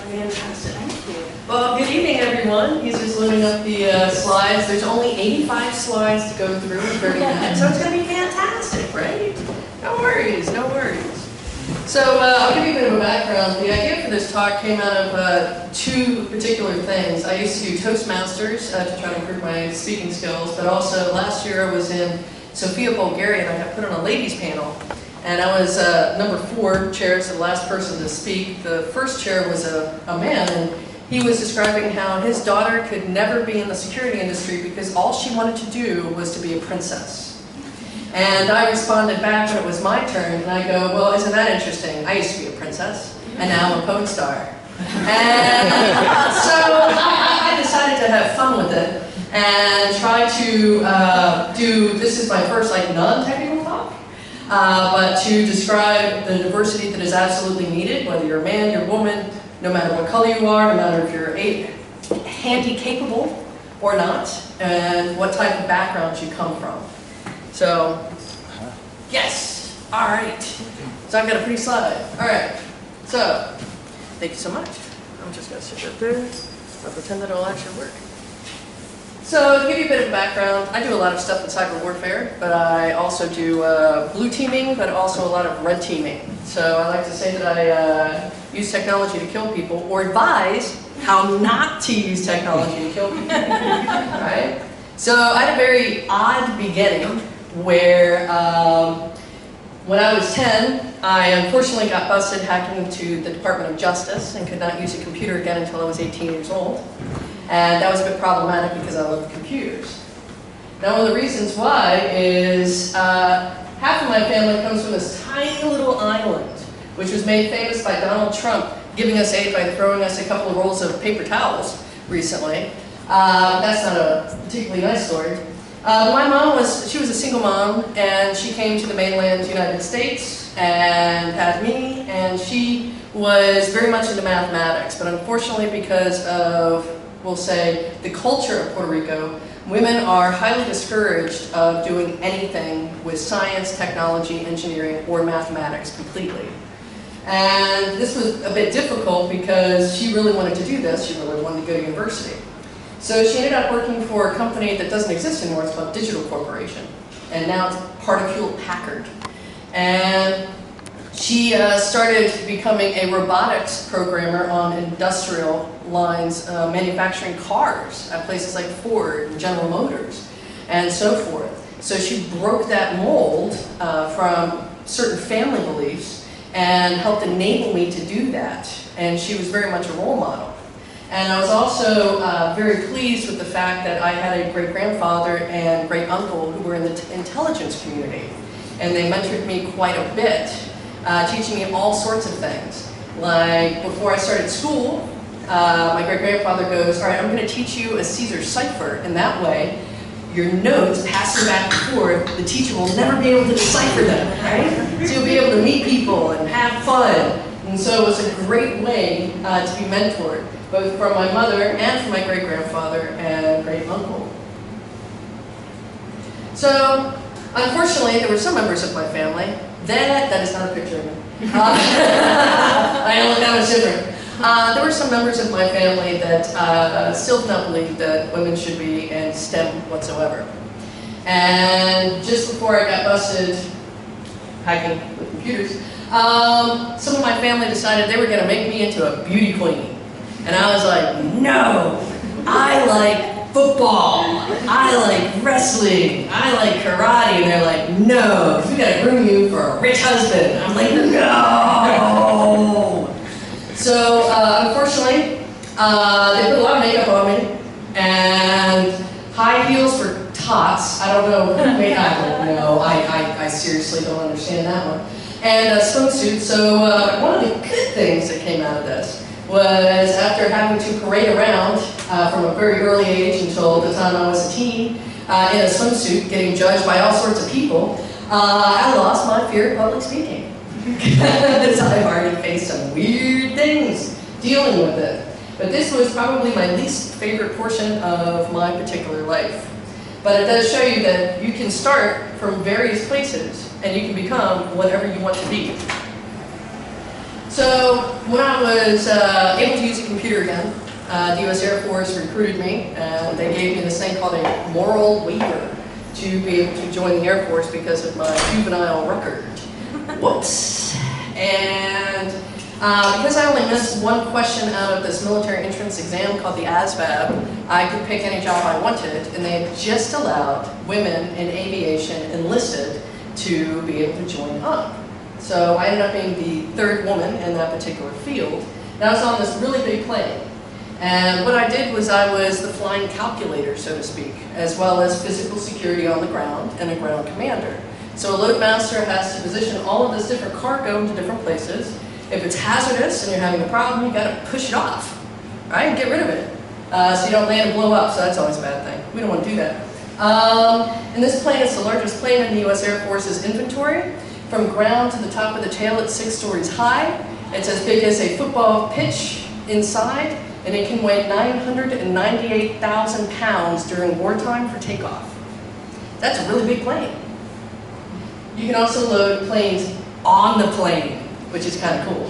Fantastic. Thank you. Well, good evening, everyone. He's just loading up the slides. There's only 85 slides to go through in 30 minutes, so it's going to be fantastic, right? No worries, no worries. So I'll give you a bit of a background. The idea for this talk came out of two particular things. I used to do Toastmasters to try to improve my speaking skills, but also last year I was in Sofia, Bulgaria, and I got put on a ladies panel. And I was number 4 chair, so the last person to speak. The first chair was a man, and he was describing how his daughter could never be in the security industry because all she wanted to do was to be a princess. And I responded back when it was my turn, and I go, well, isn't that interesting? I used to be a princess, and now I'm a porn star. And so I decided to have fun with it and try to this is my first non-technical talk, but to describe the diversity that is absolutely needed, whether you're a man, you're a woman, no matter what color you are, no matter if you're handy-capable or not, and what type of background you come from. So, yes, all right. So I've got a pretty slide. All right, so thank you so much. I'm just going to sit right there. I'll pretend that it'll actually work. So to give you a bit of background, I do a lot of stuff in cyber warfare, but I also do blue teaming, but also a lot of red teaming. So I like to say that I use technology to kill people, or advise how not to use technology to kill people. Right? So I had a very odd beginning where when I was 10, I unfortunately got busted hacking into the Department of Justice and could not use a computer again until I was 18 years old. And that was a bit problematic because I love computers. Now, one of the reasons why is half of my family comes from this tiny little island, which was made famous by Donald Trump giving us aid by throwing us a couple of rolls of paper towels recently. That's not a particularly nice story. My mom she was a single mom, and she came to the mainland United States and had me, and she was very much into mathematics, but unfortunately because of, we'll say, the culture of Puerto Rico, women are highly discouraged of doing anything with science, technology, engineering, or mathematics completely. And this was a bit difficult because she really wanted to do this, she really wanted to go to university. So she ended up working for a company that doesn't exist anymore, it's called Digital Corporation. And now it's part of Hewlett-Packard. And she started becoming a robotics programmer on industrial lines, manufacturing cars at places like Ford and General Motors and so forth. So she broke that mold from certain family beliefs and helped enable me to do that. And she was very much a role model. And I was also very pleased with the fact that I had a great-grandfather and great-uncle who were in the intelligence community. And they mentored me quite a bit, teaching me all sorts of things. Like, before I started school, my great-grandfather goes, all right, I'm going to teach you a Caesar cipher, and that way, your notes passing back and forth, the teacher will never be able to decipher them, right? So you'll be able to meet people and have fun. And so it was a great way to be mentored, both from my mother and from my great-grandfather and great-uncle. So, unfortunately, there were some members of my family that is not a picture of me. I don't look that much different. There were some members of my family that still do not believe that women should be in STEM whatsoever. And just before I got busted hacking with computers, some of my family decided they were going to make me into a beauty queen. And I was like, no, I like football, I like wrestling, I like karate. And they're like, no, we got to groom you for a rich husband. I'm like, no. So, unfortunately, they put a lot of makeup on me, and high heels for tots. I don't know, I don't know, I seriously don't understand that one. And a swimsuit. So, one of the good things that came out of this was after having to parade around from a very early age until the time I was a teen, in a swimsuit, getting judged by all sorts of people, I lost my fear of public speaking. Because I've already faced some weird things dealing with it. But this was probably my least favorite portion of my particular life. But it does show you that you can start from various places and you can become whatever you want to be. So when I was able to use a computer again, the U.S. Air Force recruited me, and they gave me this thing called a moral waiver to be able to join the Air Force because of my juvenile record. Whoops. And because I only missed one question out of this military entrance exam called the ASVAB, I could pick any job I wanted, and they had just allowed women in aviation enlisted to be able to join up. So I ended up being the third woman in that particular field. And I was on this really big plane. And what I did was I was the flying calculator, so to speak, as well as physical security on the ground and a ground commander. So a load master has to position all of this different cargo into different places. If it's hazardous and you're having a problem, you got to push it off, right, and get rid of it. So you don't land and blow up, so that's always a bad thing. We don't want to do that. And this plane is the largest plane in the U.S. Air Force's inventory. From ground to the top of the tail, it's 6 stories high. It's as big as a football pitch inside, and it can weigh 998,000 pounds during wartime for takeoff. That's a really big plane. You can also load planes on the plane, which is kind of cool,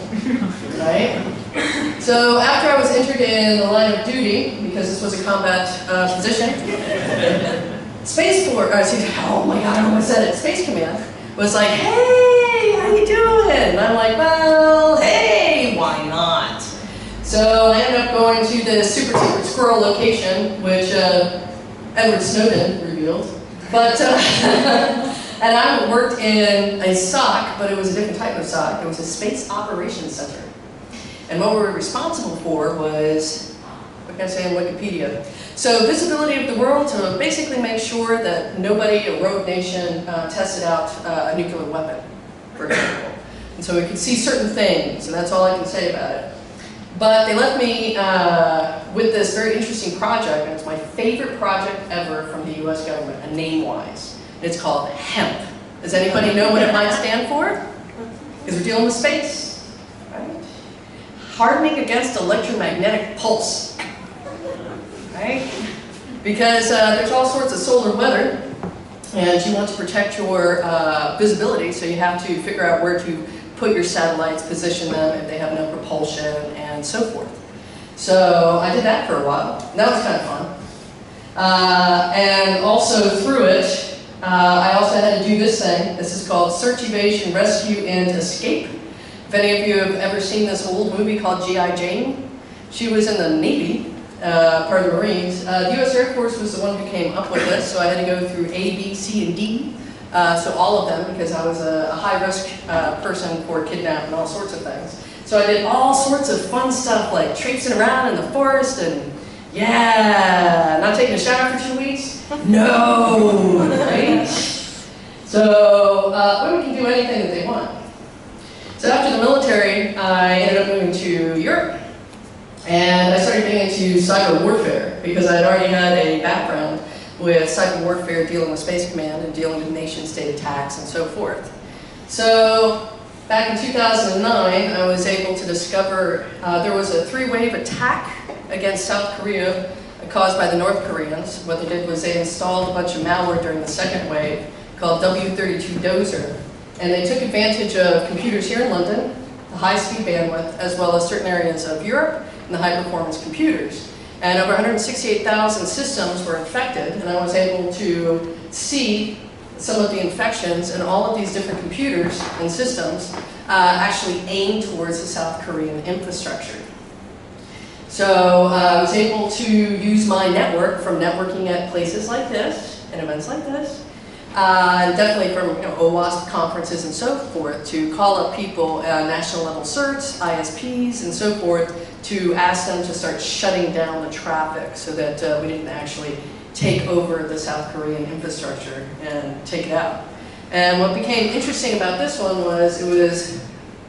right? So after I was entered in the line of duty, because this was a combat position, Space Force, oh my God, I almost said it, Space Command was like, hey, how you doing? And I'm like, well, hey, why not? So I ended up going to the super secret squirrel location, which Edward Snowden revealed. But, and I worked in a SOC, but it was a different type of SOC. It was a Space Operations Center. And what we were responsible for was, what can I say in Wikipedia? So visibility of the world to basically make sure that nobody, a rogue nation, tested out a nuclear weapon, for example. And so we could see certain things, and that's all I can say about it. But they left me with this very interesting project, and it's my favorite project ever from the US government, a name-wise. It's called HEMP. Does anybody know what it might stand for? Because we're dealing with space, right? Hardening against electromagnetic pulse, right? Because there's all sorts of solar weather, and you want to protect your visibility, so you have to figure out where to put your satellites, position them if they have no propulsion, and so forth. So I did that for a while. And that was kind of fun. And also through it, I also had to do this thing. This is called Search, Evasion, Rescue, and Escape. If any of you have ever seen this old movie called G.I. Jane, she was in the Navy, part of the Marines. The U.S. Air Force was the one who came up with this, so I had to go through A, B, C, and D. So all of them, because I was a high-risk person for kidnapping and all sorts of things. So I did all sorts of fun stuff like traipsing around in the forest and, yeah, not taking a shower for 2 weeks? No, right? So women can do anything that they want. So after the military, I ended up moving to Europe. And I started getting into cyber warfare because I had already had a background with cyber warfare, dealing with Space Command and dealing with nation-state attacks and so forth. So back in 2009, I was able to discover there was a 3-wave attack against South Korea caused by the North Koreans. What they did was they installed a bunch of malware during the second wave called W32 Dozer. And they took advantage of computers here in London, the high-speed bandwidth, as well as certain areas of Europe and the high-performance computers. And over 168,000 systems were infected, and I was able to see some of the infections in all of these different computers and systems actually aimed towards the South Korean infrastructure. So I was able to use my network from networking at places like this, and events like this, and definitely from OWASP conferences and so forth, to call up people, national level certs, ISPs, and so forth, to ask them to start shutting down the traffic so that we didn't actually take over the South Korean infrastructure and take it out. And what became interesting about this one was it was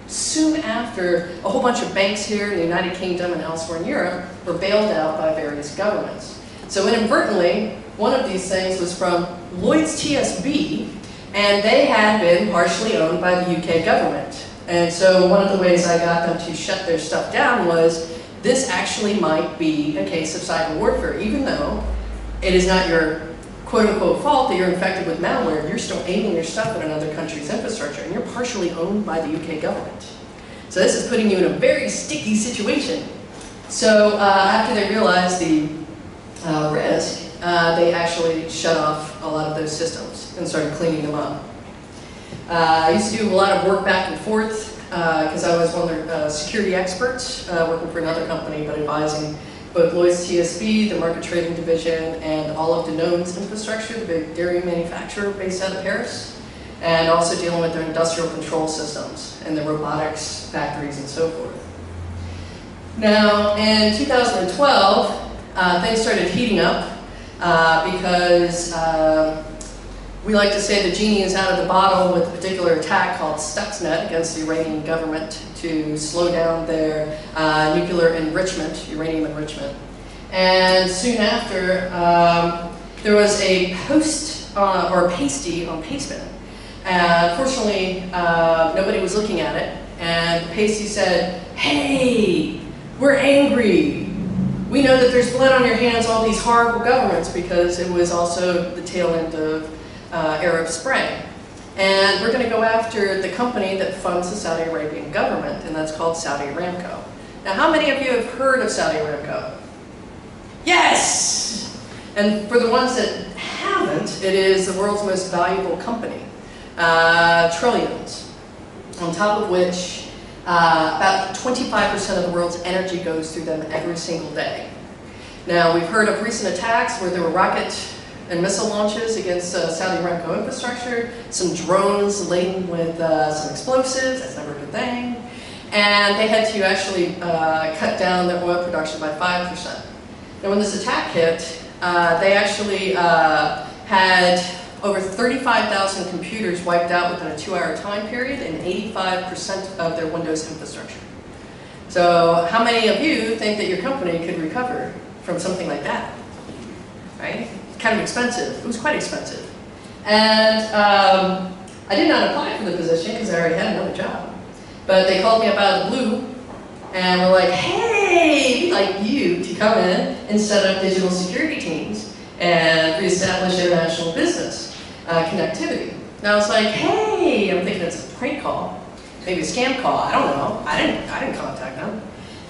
soon after a whole bunch of banks here in the United Kingdom and elsewhere in Europe were bailed out by various governments. So inadvertently, one of these things was from Lloyd's TSB, and they had been partially owned by the UK government. And so one of the ways I got them to shut their stuff down was this actually might be a case of cyber warfare, even though it is not your quote-unquote fault that you're infected with malware. You're still aiming your stuff at another country's infrastructure, and you're partially owned by the UK government. So this is putting you in a very sticky situation. So after they realized the risk, they actually shut off a lot of those systems and started cleaning them up. I used to do a lot of work back and forth because I was one of their security experts working for another company, but advising both Lloyd's TSB, the market trading division, and all of Danone's infrastructure, the big dairy manufacturer based out of Paris, and also dealing with their industrial control systems and the robotics factories and so forth. Now, in 2012, things started heating up because we like to say the genie is out of the bottle with a particular attack called Stuxnet against the Iranian government to slow down their nuclear enrichment, uranium enrichment. And soon after, there was a post or a pasty on Pasteman. Fortunately, nobody was looking at it, and the pasty said, "Hey, we're angry. We know that there's blood on your hands, all these horrible governments," because it was also the tail end of Arab Spring. And we're going to go after the company that funds the Saudi Arabian government, and that's called Saudi Aramco. Now, how many of you have heard of Saudi Aramco? Yes! And for the ones that haven't, it is the world's most valuable company. Trillions. On top of which, about 25% of the world's energy goes through them every single day. Now, we've heard of recent attacks where there were rocket and missile launches against Saudi Aramco infrastructure, some drones laden with some explosives, that's never a good thing, and they had to actually cut down their oil production by 5%. Now when this attack hit, they actually had over 35,000 computers wiped out within a 2-hour time period and 85% of their Windows infrastructure. So how many of you think that your company could recover from something like that, right? Kind of expensive. It was quite expensive. And I did not apply for the position because I already had another job. But they called me up out of the blue and were like, "Hey, we'd like you to come in and set up digital security teams and reestablish international business connectivity." And I was like, "Hey," I'm thinking it's a prank call, maybe a scam call, I don't know. I didn't contact them.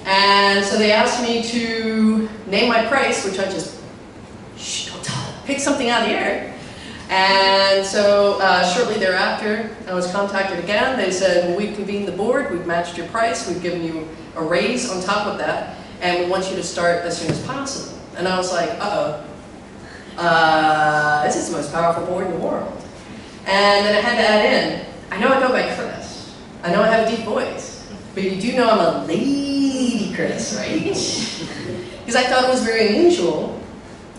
And so they asked me to name my price, which I just pick something out of the air. And so shortly thereafter, I was contacted again. They said, "Well, we've convened the board, we've matched your price, we've given you a raise on top of that, and we want you to start as soon as possible." And I was like, this is the most powerful board in the world. And then I had to add in, I know I go by Chris. I know I have a deep voice, but you do know I'm a lady Chris, right? Because I thought it was very unusual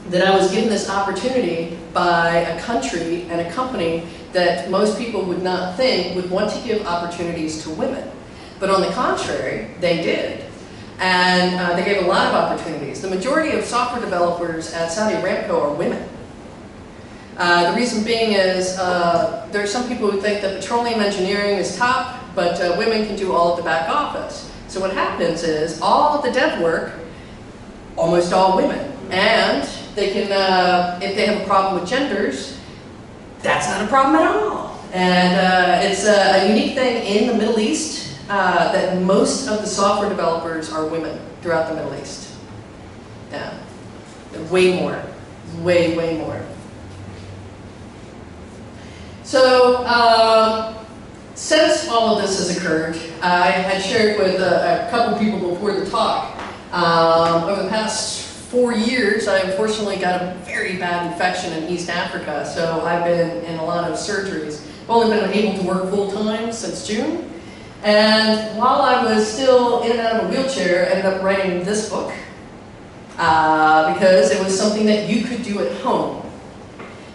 that I was given this opportunity by a country and a company that most people would not think would want to give opportunities to women. But on the contrary, they did. And they gave a lot of opportunities. The majority of software developers at Saudi Aramco are women. The reason being is there are some people who think that petroleum engineering is top, but women can do all of the back office. So what happens is all of the dev work, almost all women. And they can, if they have a problem with genders, that's not a problem at all. And it's a unique thing in the Middle East that most of the software developers are women throughout the Middle East. Yeah, way more, way more. So since all of this has occurred, I had shared with a couple people before the talk, over the past 4 years, I unfortunately got a very bad infection in East Africa, so I've been in a lot of surgeries. I've only been able to work full-time since June, and while I was still in and out of a wheelchair, I ended up writing this book, because it was something that you could do at home,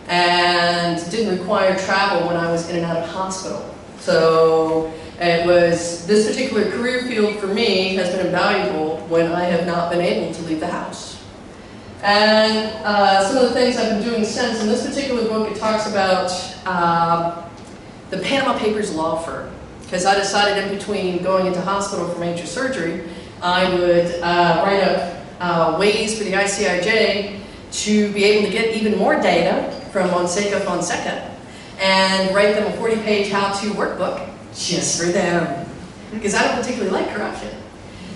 and didn't require travel when I was in and out of hospital. So it was, this particular career field for me has been invaluable when I have not been able to leave the house. And some of the things I've been doing since, in this particular book, it talks about the Panama Papers law firm. Because I decided in between going into hospital for major surgery, I would write up ways for the ICIJ to be able to get even more data from Fonseca, and write them a 40-page how-to workbook just for them. because I don't particularly like corruption.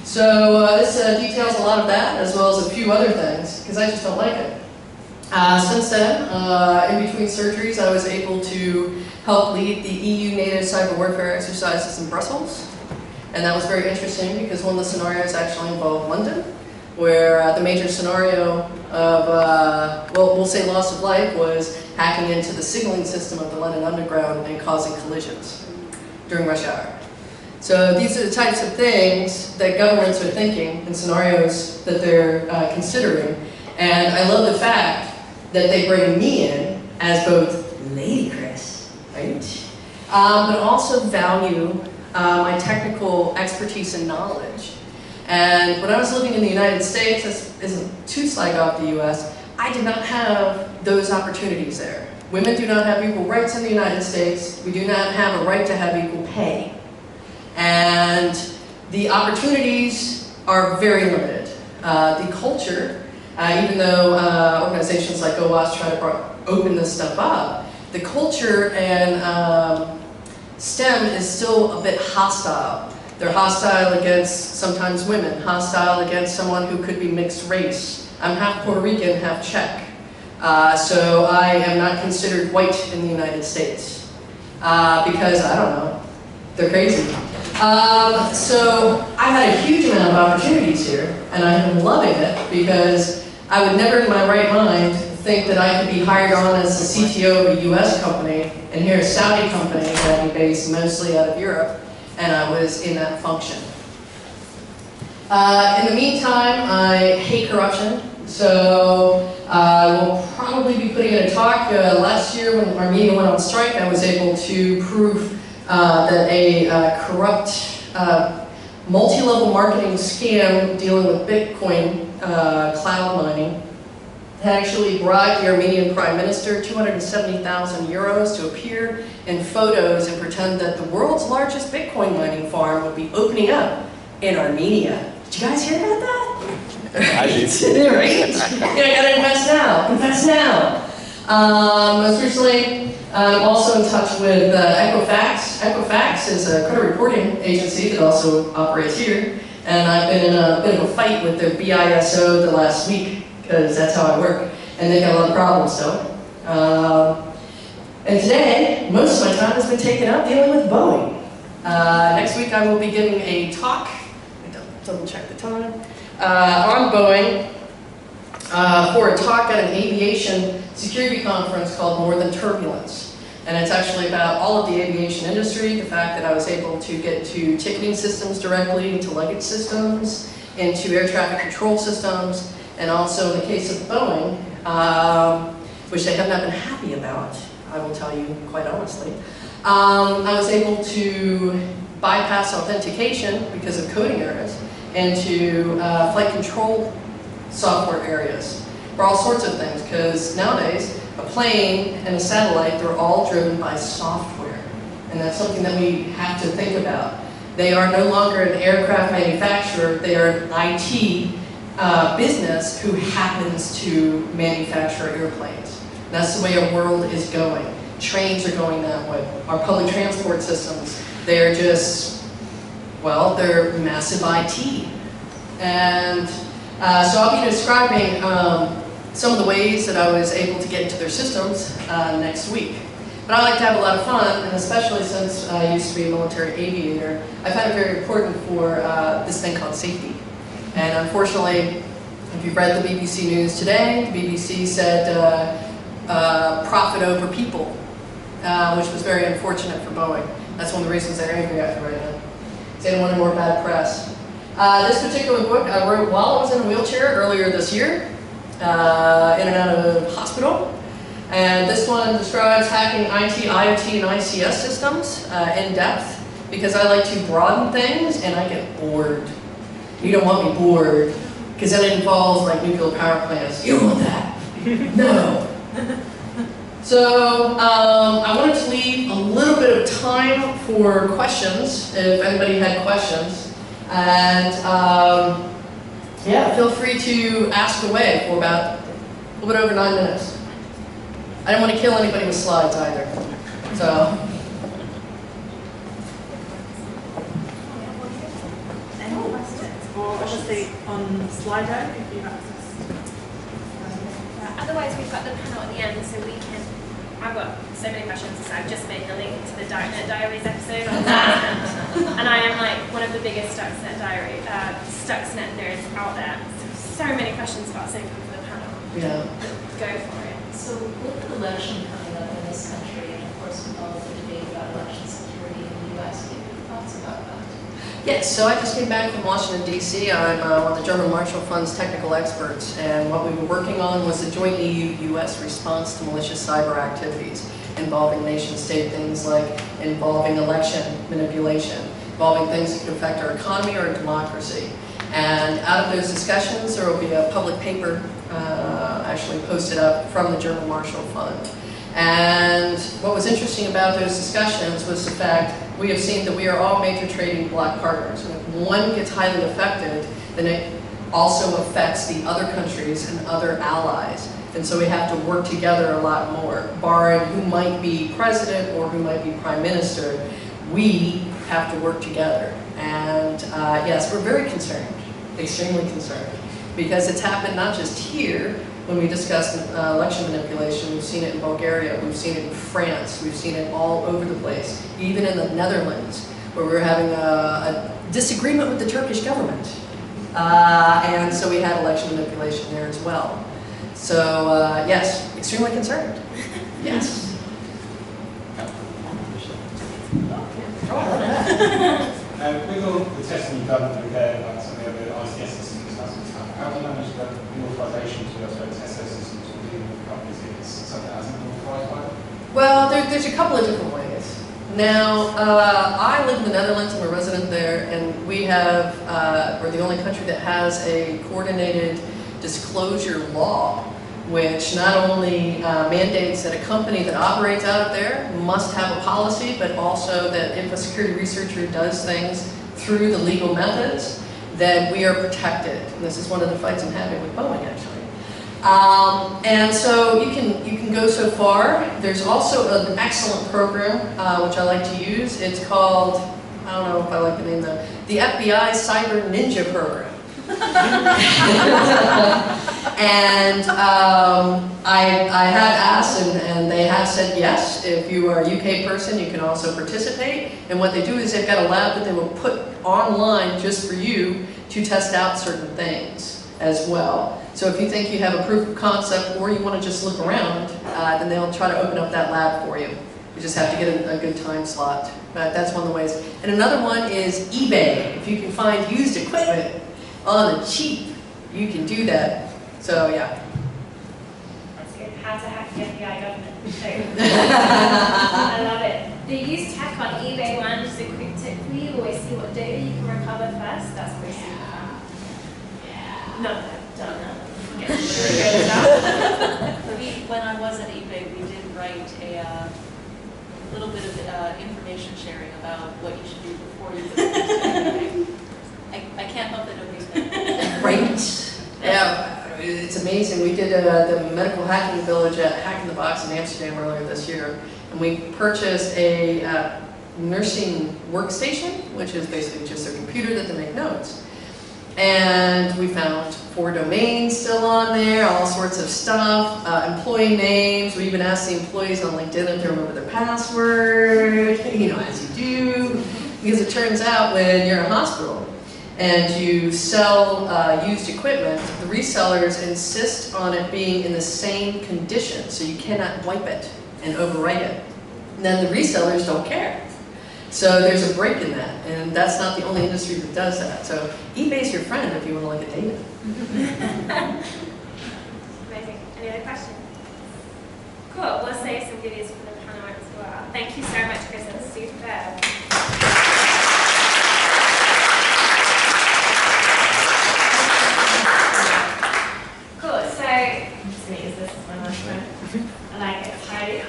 So this details a lot of that, as well as a few other things, because I just don't like it. Since then, in between surgeries, I was able to help lead the EU native cyber warfare exercises in Brussels. And that was very interesting because one of the scenarios actually involved London, where the major scenario of, well, we'll say loss of life, was hacking into the signaling system of the London Underground and causing collisions during rush hour. So these are the types of things that governments are thinking in scenarios that they're considering. And I love the fact that they bring me in as both Lady Chris, right? But also value my technical expertise and knowledge. And when I was living in the United States, this isn't too slag off the US, I did not have those opportunities there. Women do not have equal rights in the United States. We do not have a right to have equal pay. And the opportunities are very limited. The culture, even though organizations like OWASP try to open this stuff up, the culture and STEM is still a bit hostile. They're hostile against sometimes women, hostile against someone who could be mixed race. I'm half Puerto Rican, half Czech. So I am not considered white in the United States. Because, I don't know, they're crazy. So I've had a huge amount of opportunities here, and I've been loving it because I would never in my right mind think that I could be hired on as the CTO of a US company, and here a Saudi company that we based mostly out of Europe, and I was in that function. In the meantime, I hate corruption, so I will probably be putting in a talk. Last year when our media went on strike, I was able to prove that a corrupt multi-level marketing scam dealing with Bitcoin cloud mining had actually bribed the Armenian Prime Minister 270,000 euros to appear in photos and pretend that the world's largest Bitcoin mining farm would be opening up in Armenia. Did you guys hear about that? I did. Right? Yeah, I gotta invest now. Invest now. Most recently, I'm also in touch with Equifax. Equifax is a credit reporting agency that also operates here, and I've been in a bit of a fight with their BISO the last week, because that's how I work, and they've got a lot of problems still. And today, most of my time has been taken up dealing with Boeing. Next week I will be giving a talk, double check the time, on Boeing for a talk at an aviation security conference called More Than Turbulence. And it's actually about all of the aviation industry, the fact that I was able to get to ticketing systems directly, into luggage systems, into air traffic control systems, and also in the case of Boeing, which they have not been happy about, I will tell you quite honestly, I was able to bypass authentication because of coding errors into flight control software areas for all sorts of things, because nowadays a plane and a satellite, they're all driven by software, and that's something that we have to think about. They are no longer an aircraft manufacturer, they are an IT business who happens to manufacture airplanes. That's the way our world is going. Trains are going that way. Our public transport systems, they're just, well, they're massive IT. And so I'll be describing some of the ways that I was able to get into their systems next week. But I like to have a lot of fun, and especially since I used to be a military aviator, I find it very important for this thing called safety. And unfortunately, if you've read the BBC News today, the BBC said profit over people, which was very unfortunate for Boeing. That's one of the reasons they're angry at me right now. They don't want more bad press. This particular book I wrote while I was in a wheelchair earlier this year, in and out of hospital. And this one describes hacking IT, IoT, and ICS systems in depth, because I like to broaden things and I get bored. You don't want me bored, because then it involves like nuclear power plants. You don't want that. No. So I wanted to leave a little bit of time for questions, if anybody had questions. And yeah, feel free to ask away for about a little bit over 9 minutes. I didn't want to kill anybody with slides either. So. update on Slido if you have access. Otherwise, we've got the panel at the end, so we can. I've got so many questions, so I've just made the link to the Darknet Diaries episode on Stuxnet. And I am like one of the biggest Stuxnet nerds out there. So many questions about safety for the panel. Yeah. Go for it. So with the election coming up in this country, and of course with all of the debate about election security in the US, what are your thoughts about that? Yes, so I just came back from Washington, D.C. I'm one of the German Marshall Fund's technical experts, and what we were working on was the joint EU-US response to malicious cyber activities involving nation-state, things like involving election manipulation, involving things that could affect our economy or democracy. And out of those discussions, there will be a public paper actually posted up from the German Marshall Fund. And what was interesting about those discussions was the fact we have seen that we are all major trading bloc partners. And if one gets highly affected, then it also affects the other countries and other allies. And so we have to work together a lot more. Barring who might be president or who might be prime minister, we have to work together. And yes, we're very concerned, extremely concerned, because it's happened not just here. When we discussed election manipulation, we've seen it in Bulgaria, we've seen it in France, we've seen it all over the place, even in the Netherlands, where we were having a disagreement with the Turkish government. And so we had election manipulation there as well. So yes, extremely concerned. Yes. With all the testing you've done with like some of the other ICS systems and stuff, how do you manage the authorization to test those systems within the companies if it's something that hasn't been authorized by them? Well, there's a couple of different ways. Now, I live in the Netherlands, I'm a resident there, and we have, we're the only country that has a coordinated disclosure law, which not only mandates that a company that operates out of there must have a policy, but also that if a security researcher does things through the legal methods, then we are protected. And this is one of the fights I'm having with Boeing, actually. And so you can go so far. There's also an excellent program, which I like to use. It's called, I don't know if I like the name, the FBI Cyber Ninja Program. And I have asked, and they have said yes, if you are a UK person, you can also participate. And what they do is they've got a lab that they will put online just for you to test out certain things as well. So if you think you have a proof of concept or you want to just look around, then they'll try to open up that lab for you. You just have to get a good time slot. But that's one of the ways. And another one is eBay. If you can find used equipment on the cheap, you can do that. So yeah. That's good. How to hack the FBI government. I love it. The used tech on eBay one, just a quick tip for you, always see what data you can recover first. That's always super fun. Yeah. No, don't know. When I was at eBay, we did write a little bit of information sharing about what you should do before you put it. I can't help that nobody's been. Right. Yeah, it's amazing. We did the medical hacking village at Hack in the Box in Amsterdam earlier this year, and we purchased a nursing workstation, which is basically just a computer that they make notes. And we found 4 domains still on there, all sorts of stuff, employee names. We even asked the employees on LinkedIn if they remember their password, you know, as you do. Because it turns out when you're in a hospital and you sell used equipment, the resellers insist on it being in the same condition, so you cannot wipe it and overwrite it. And then the resellers don't care. So there's a break in that, and that's not the only industry that does that. So eBay's your friend if you want to look at data. Amazing. Any other questions? Cool. We'll save some goodies for the panel as well. Thank you so much, Chris. That was superb. Cool. So, this is my last one. I like it. Highly.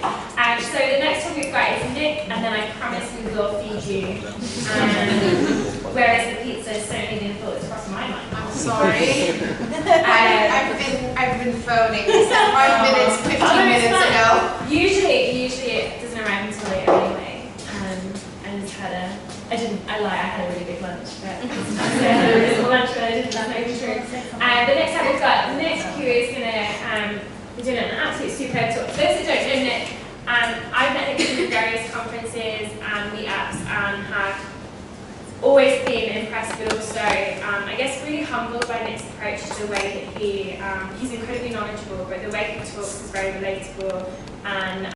So the next one we've got is Nick, and then I promise we will feed you. Whereas the pizza is certainly been thoughts across my mind. I'm sorry. I've been phoning. You said 5 minutes, 15 minutes ago. Usually it doesn't arrive until later anyway. I just had I had a really big lunch, but I had a really big lunch, but I It's not even true. The next up we've got Nick, who is going to be doing an absolute superb talk. For those who don't know Nick, I've met Nick at various conferences and meetups and have always been impressed, but also, I guess, really humbled by Nick's approach to the way that he's incredibly knowledgeable, but the way he talks is very relatable and